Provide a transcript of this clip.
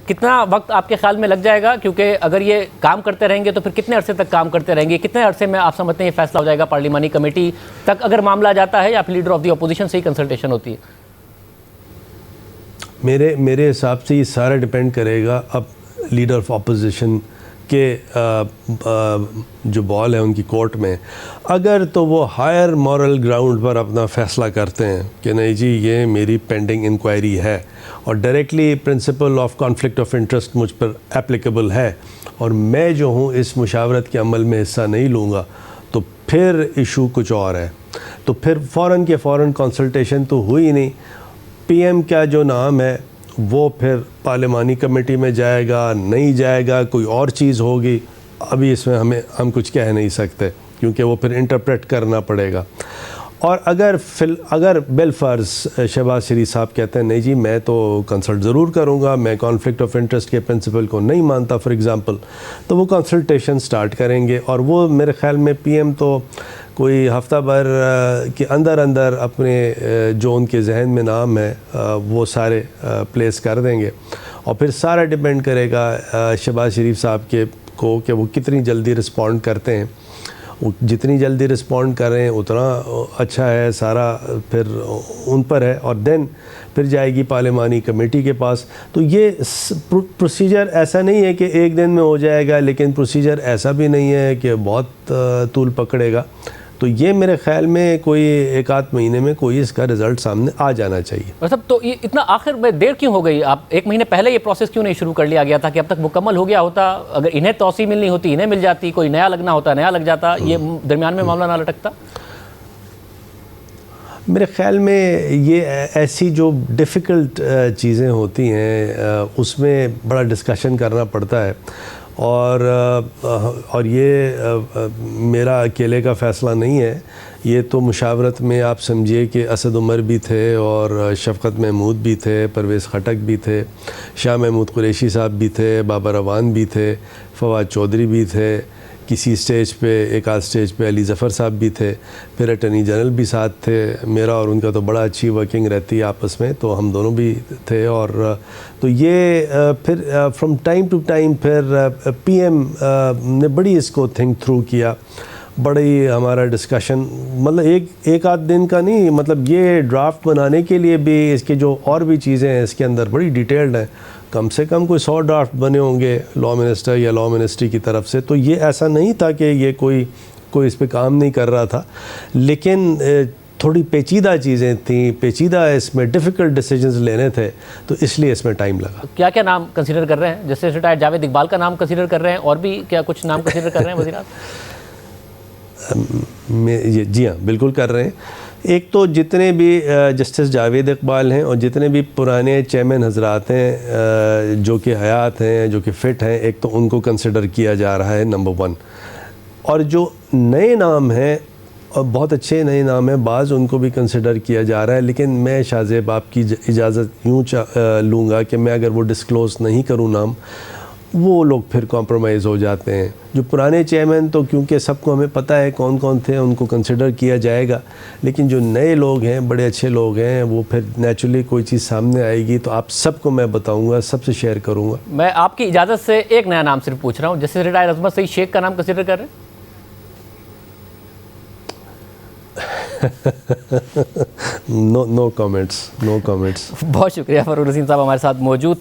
کتنا وقت آپ کے خیال میں لگ جائے گا؟ کیونکہ اگر یہ کام کرتے رہیں گے تو پھر کتنے عرصے تک کام کرتے رہیں گے؟ کتنے عرصے میں آپ سمجھتے ہیں یہ فیصلہ ہو جائے گا پارلیمانی کمیٹی تک اگر معاملہ جاتا ہے، یا پھر لیڈر آف دی اپوزیشن سے ہی کنسلٹیشن ہوتی ہے؟ میرے حساب سے یہ سارا ڈیپینڈ کرے گا اب لیڈر آف اپوزیشن کے جو بال ہے ان کی کورٹ میں. اگر تو وہ ہائر مورل گراؤنڈ پر اپنا فیصلہ کرتے ہیں کہ نہیں جی یہ میری پینڈنگ انکوائری ہے اور directly principle of conflict of interest مجھ پر اپلیکیبل ہے اور میں جو ہوں اس مشاورت کے عمل میں حصہ نہیں لوں گا، تو پھر ایشو کچھ اور ہے. تو پھر فوراً کے فوراً کنسلٹیشن تو ہوئی نہیں. پی ایم کا جو نام ہے وہ پھر پارلیمانی کمیٹی میں جائے گا، نہیں جائے گا، کوئی اور چیز ہوگی. ابھی اس میں ہم کچھ کہہ نہیں سکتے کیونکہ وہ پھر انٹرپریٹ کرنا پڑے گا. اور اگر بالفرض شہباز شریف صاحب کہتے ہیں نہیں جی میں تو کنسلٹ ضرور کروں گا، میں کانفلکٹ آف انٹرسٹ کے پرنسپل کو نہیں مانتا فار ایگزامپل، تو وہ کنسلٹیشن سٹارٹ کریں گے. اور وہ میرے خیال میں پی ایم تو کوئی ہفتہ بھر کے اندر اپنے جو ان کے ذہن میں نام ہے وہ سارے پلیس کر دیں گے. اور پھر سارا ڈیپینڈ کرے گا شہباز شریف صاحب کو کہ وہ کتنی جلدی رسپونڈ کرتے ہیں. جتنی جلدی رسپونڈ کریں اتنا اچھا ہے، سارا پھر ان پر ہے. اور دین پھر جائے گی پارلیمانی کمیٹی کے پاس. تو یہ پروسیجر ایسا نہیں ہے کہ ایک دن میں ہو جائے گا، لیکن پروسیجر ایسا بھی نہیں ہے کہ بہت طول پکڑے گا. تو یہ میرے خیال میں کوئی ایک آدھ مہینے میں کوئی اس کا رزلٹ سامنے آ جانا چاہیے. مطلب تو یہ اتنا آخر میں دیر کیوں ہو گئی؟ آپ ایک مہینے پہلے یہ پروسیس کیوں نہیں شروع کر لیا گیا تھا کہ اب تک مکمل ہو گیا ہوتا؟ اگر انہیں توسیع ملنی ہوتی انہیں مل جاتی، کوئی نیا لگنا ہوتا نیا لگ جاتا، یہ درمیان میں معاملہ نہ لٹکتا. میرے خیال میں یہ ایسی جو ڈیفیکلٹ چیزیں ہوتی ہیں اس میں بڑا ڈسکشن کرنا پڑتا ہے. اور یہ میرا اکیلے کا فیصلہ نہیں ہے، یہ تو مشاورت میں آپ سمجھیے کہ اسد عمر بھی تھے اور شفقت محمود بھی تھے، پرویز خٹک بھی تھے، شاہ محمود قریشی صاحب بھی تھے، بابر اعوان بھی تھے، فواد چودھری بھی تھے، کسی سٹیج پہ ایک آدھ سٹیج پہ علی ظفر صاحب بھی تھے، پھر اٹارنی جنرل بھی ساتھ تھے. میرا اور ان کا تو بڑا اچھی ورکنگ رہتی ہے آپس میں، تو ہم دونوں بھی تھے. اور تو یہ پھر فرام ٹائم ٹو ٹائم پھر پی ایم نے بڑی اس کو تھنک تھرو کیا. بڑی ہمارا ڈسکشن مطلب ایک آدھ دن کا نہیں، مطلب یہ ڈرافٹ بنانے کے لیے بھی اس کے جو اور بھی چیزیں ہیں اس کے اندر بڑی ڈیٹیلڈ ہیں. کم سے کم کوئی 100 ڈرافٹ بنے ہوں گے لا منسٹر یا لا منسٹری کی طرف سے. تو یہ ایسا نہیں تھا کہ یہ کوئی اس پہ کام نہیں کر رہا تھا، لیکن تھوڑی پیچیدہ چیزیں تھیں، پیچیدہ اس میں ڈیفیکلٹ ڈیسیجنز لینے تھے، تو اس لیے اس میں ٹائم لگا. کیا کیا نام کنسیڈر کر رہے ہیں؟ جیسے ریٹائرڈ جاوید اقبال کا نام کنسیڈر کر رہے ہیں، اور بھی کیا کچھ نام کنسیڈر کر رہے ہیں وزیر اعظم؟ جی ہاں بالکل کر رہے ہیں. ایک تو جتنے بھی جسٹس جاوید اقبال ہیں اور جتنے بھی پرانے چیئرمین حضرات ہیں جو کہ حیات ہیں، جو کہ فٹ ہیں، ایک تو ان کو کنسیڈر کیا جا رہا ہے نمبر 1. اور جو نئے نام ہیں اور بہت اچھے نئے نام ہیں، بعض ان کو بھی کنسیڈر کیا جا رہا ہے. لیکن میں شاہ زیب آپ کی اجازت یوں لوں گا کہ میں اگر وہ ڈسکلوز نہیں کروں نام، وہ لوگ پھر کمپرومائز ہو جاتے ہیں. جو پرانے چیئرمین تو کیونکہ سب کو ہمیں پتہ ہے کون کون تھے، ان کو کنسیڈر کیا جائے گا. لیکن جو نئے لوگ ہیں، بڑے اچھے لوگ ہیں، وہ پھر نیچرلی کوئی چیز سامنے آئے گی تو آپ سب کو میں بتاؤں گا، سب سے شیئر کروں گا. میں آپ کی اجازت سے ایک نیا نام صرف پوچھ رہا ہوں، جیسے ریٹائر عظمت سعید شیخ کا نام کنسیڈر کر رہے ہیں؟ نو کامنٹس. بہت شکریہ فاروق رسین صاحب ہمارے ساتھ موجود